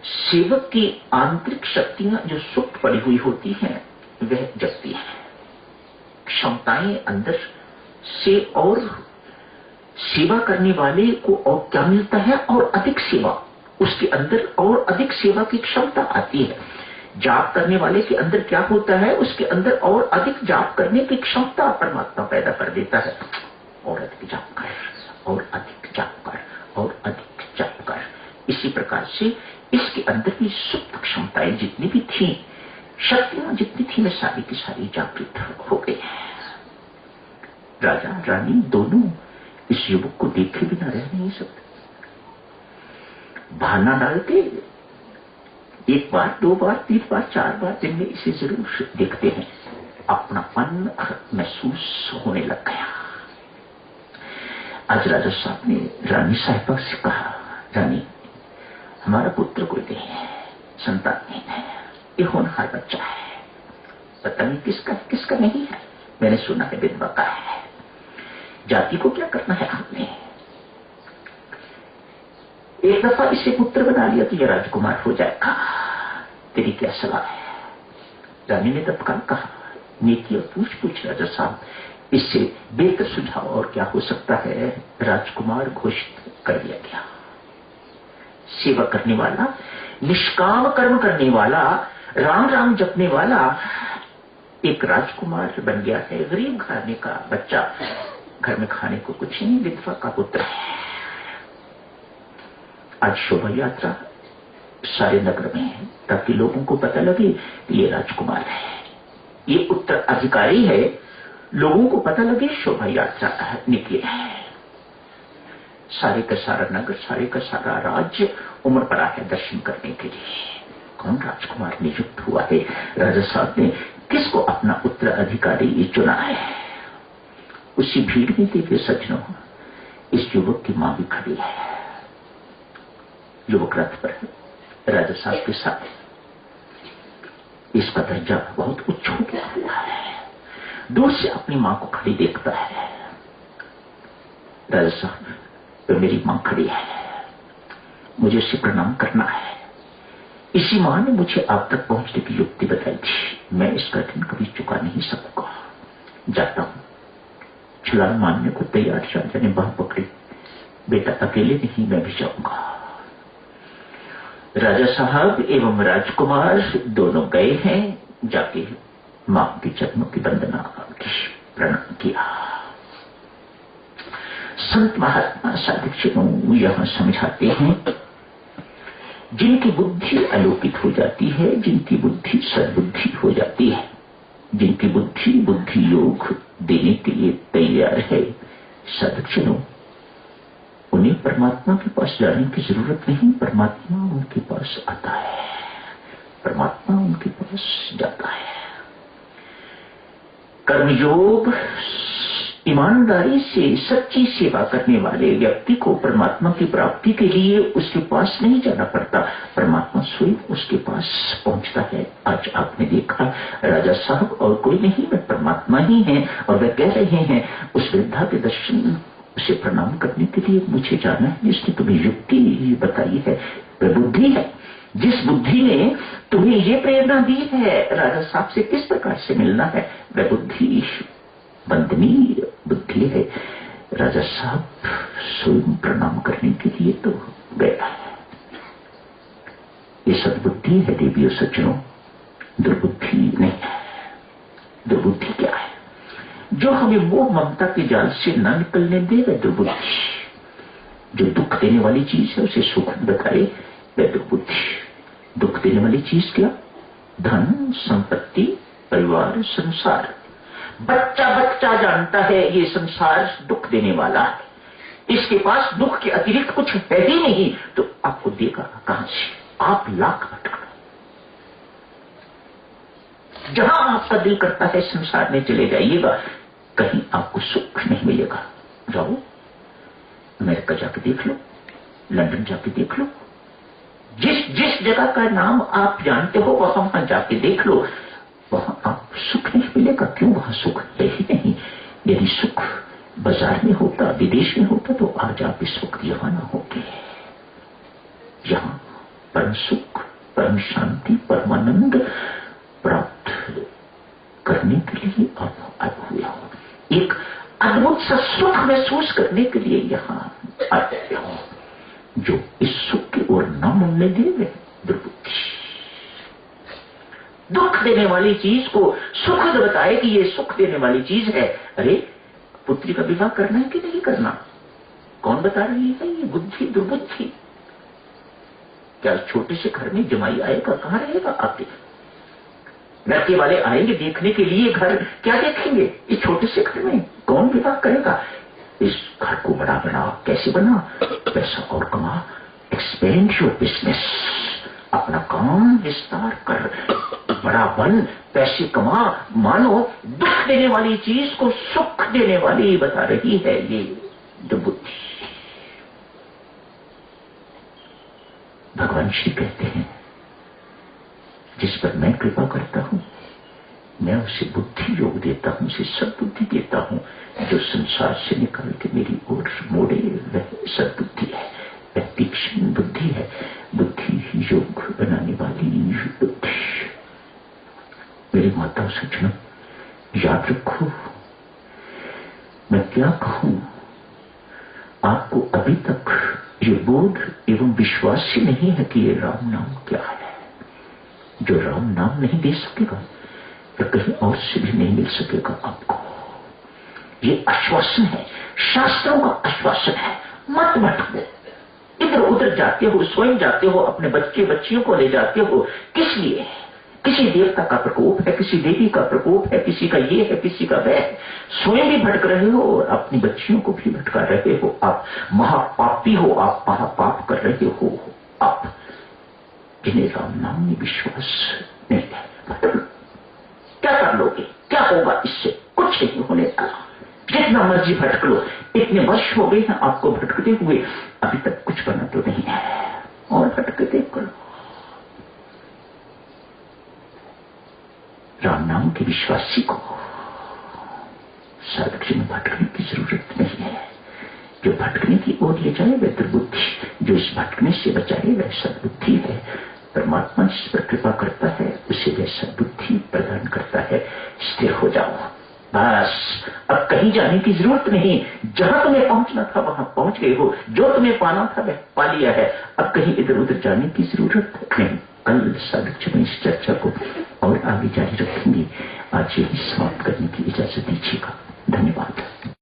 सेवक की आंतरिक शक्तियां जो सुप्त पड़ी हुई होती हैं वह जगती है। क्षमताएं अंदर से, और सेवा करने वाले को और क्या मिलता है, और अधिक सेवा, उसके अंदर और अधिक सेवा की क्षमता आती है। जाप करने वाले के अंदर क्या होता है, उसके अंदर और अधिक जाप करने की क्षमता परमात्मा पैदा कर देता है। और अधिक जाप कर, और अधिक जाप कर, और अधिक जाप कर। इसी प्रकार से इसके अंदर भी सुप्त क्षमताएं जितनी भी थी, शक्तियां जितनी थी, वे सारी की सारी जागृत हो गई। राजा रानी दोनों इस युवक को देखे बिना रह नहीं सकते। बहाना डालते, एक बार, दो बार, तीन बार, चार बार दिन में इसे जरूर देखते हैं। अपनापन महसूस होने लग गया। आज राजा साहब ने रानी साहिबा से कहा, रानी, हमारा पुत्र कोई नहीं है, संतान नहीं है, ये होनहार बच्चा है, पता नहीं किसका किसका नहीं है। मैंने सुना है विधवा का है। जाति को क्या करना है आपने? एक दफा इसे पुत्र बना लिया तो ये राजकुमार हो जाएगा। तेरी क्या सलाह है? रानी ने तत्काल कहा, नीति और पूछ राजा साहब, इससे बेहतर सुझाव और क्या हो सकता है। राजकुमार घोषित कर दिया गया। सेवा करने वाला, निष्काम कर्म करने वाला, राम राम जपने वाला एक राजकुमार बन गया है। गरीब घराने का बच्चा, घर में खाने को कुछ नहीं, विधवा का पुत्र है। आज शोभा यात्रा सारे नगर में है ताकि लोगों को पता लगे कि ये राजकुमार है, ये उत्तराधिकारी है। लोगों को पता लगे शोभा यात्रा निकली है। सारे का सारा नगर, सारे का सारा राज्य उमड़ पड़ा है दर्शन करने के लिए। कौन राजकुमार नियुक्त हुआ है? राजा साहब ने किसको अपना उत्तराधिकारी चुना है? उसी भीड़ में देखिए सज्जनों, इस युवक की मां भी खड़ी है। युवक रथ पर है राजा साहब के साथ। इसका दर्जा बहुत उच्च हो गया हुआ है। दूर से अपनी मां को खड़ी देखता है। राजा साहब, तो मेरी मां खड़ी है, मुझे उसे प्रणाम करना है। इसी मां ने मुझे आप तक पहुंचने की युक्ति बताई थी। मैं इसका दिन कभी चुका नहीं सकूंगा। जाता हूं। छलांग मारने को तैयार राजा ने बाह पकड़ी। बेटा अकेले नहीं, मैं भी जाऊंगा। राजा साहब एवं राजकुमार दोनों गए हैं। जाके मां के चरणों की वंदना की, प्रणाम किया। संत महात्मा साधक यहां समझाते हैं, जिनकी बुद्धि अलौकिक हो जाती है, जिनकी बुद्धि सद्बुद्धि हो जाती है, जिनकी बुद्धि योग देने के लिए तैयार है, साधक उन्हें परमात्मा के पास जाने की जरूरत नहीं। परमात्मा उनके पास आता है, परमात्मा उनके पास जाता है। कर्मयोग, ईमानदारी से सच्ची सेवा करने वाले व्यक्ति को परमात्मा की प्राप्ति के लिए उसके पास नहीं जाना पड़ता, परमात्मा स्वयं उसके पास पहुंचता है। आज आपने देखा राजा साहब और कोई नहीं, वे परमात्मा ही हैं। और वे कह रहे हैं उस वृद्धा के दर्शन से प्रणाम करने के लिए मुझे जाना है। जिसने तुम्हें युक्ति बताई है वह बुद्धि है। जिस बुद्धि ने तुम्हें ये प्रेरणा दी है राजा साहब से किस प्रकार से मिलना है, वह बुद्धि वंदनीय बुद्धि है। राजा साहब स्वयं प्रणाम करने के लिए तो गया है। ये सद्बुद्धि है देवियों सज्जनों, दुर्बुद्धि नहीं है। दुर्बुद्धि क्या है? जो हमें मोह ममता के जाल से न निकलने दे वह दुर्बुद्धि। जो दुख देने वाली चीज है उसे सुख बताए वह दुर्बुद्धि। दुख देने वाली चीज क्या? धन, संपत्ति, परिवार, संसार। बच्चा बच्चा जानता है ये संसार दुख देने वाला है। इसके पास दुख के अतिरिक्त कुछ है ही नहीं, तो आपको देगा कहां से? आप लाख भटका, जहां आपका दिल करता है संसार में चले जाइएगा, कहीं आपको सुख नहीं मिलेगा। जाओ अमेरिका जाके देख लो, लंदन जाके देख लो, जिस जगह का नाम आप जानते हो वहां जाके देख लो, वहां आप सुख नहीं मिलेगा। क्यों? वहां सुख है ही नहीं। यदि सुख बाजार में होता, विदेश में होता, तो आज आप इस वक्त यहां ना होते। यहां परम सुख, परम शांति, परमानंद प्राप्त करने के लिए आप आए हुए हो। एक अद्भुत सा सुख महसूस करने के लिए यहां आए हो। जो इस सुख की ओर न मुड़ने दे वे दुर्बुद्धि। दुख देने वाली चीज को सुखद बताए कि ये सुख देने वाली चीज है। अरे पुत्री का विवाह करना है कि नहीं करना, कौन बता रही है? ये बुद्धि, दुर्बुद्धि। क्या छोटे से घर में जमाई आएगा, कहां रहेगा? आपके लड़के वाले आएंगे देखने के लिए घर, क्या देखेंगे? इस छोटे से घर में कौन विवाह करेगा? इस घर को बड़ा बना, कैसे बना? पैसा और कमा, एक्सपेंड योर बिजनेस, अपना काम विस्तार कर, बड़ा बन, पैसे कमा। मानो दुख देने वाली चीज को सुख देने वाली बता रही है ये दुर्बुद्धि। भगवान श्री कहते हैं जिस पर मैं कृपा करता हूं मैं उसे बुद्धि योग देता हूं, उसे सद्बुद्धि देता हूं। जो संसार से निकाल के मेरी ओर मोड़े वह सद्बुद्धि है, वह तीक्ष्ण बुद्धि है, बुद्धि योग बनाने वाली बुद्धि। मेरी माता सज्जनों, याद रखो मैं क्या कहूं, आपको अभी तक ये बोध एवं विश्वास ही नहीं है कि ये राम नाम क्या है। जो राम नाम नहीं दे सकेगा तो कहीं और से भी नहीं मिल सकेगा आपको। ये आश्वासन है, शास्त्रों का आश्वासन है। मत भटको, इधर उधर जाते हो, स्वयं जाते हो, अपने बच्चे बच्चियों को ले जाते हो, किस लिए? किसी देवता का प्रकोप है, किसी देवी का प्रकोप है, किसी का ये है, किसी का वह है। स्वयं भी भटक रहे हो और अपनी बच्चियों को भी भटका रहे हो। आप महापापी हो, आप महापाप कर रहे हो। आप जिन्हें राम नाम में विश्वास नहीं है, भटक क्या कर लोगे? क्या होगा इससे? कुछ नहीं होने वाला। जितना मर्जी भटक लो, इतने वर्ष हो गए हैं आपको भटकते हुए, अभी तक कुछ बना तो नहीं है, और भटकते करो। राम नाम के विश्वासी को साधक में भटकने की जरूरत नहीं है। जो भटकने की ओर ले जाए वह दुर्बुद्धि, जो इस भटकने से बचाए वह सद्बुद्धि है। परमात्मा जिस पर कृपा करता है उसे वह सद्बुद्धि प्रदान करता है। स्थिर हो जाओ, बस अब कहीं जाने की जरूरत नहीं। जहां तुम्हें पहुंचना था वहां पहुंच गए हो, जो तुम्हें पाना था वह पा लिया है। अब कहीं इधर उधर जाने की जरूरत नहीं। कल साधक में इस चर्चा को और आगे जारी रखेंगे। आज यही समाप्त करने की इजाजत दीजिएगा। धन्यवाद।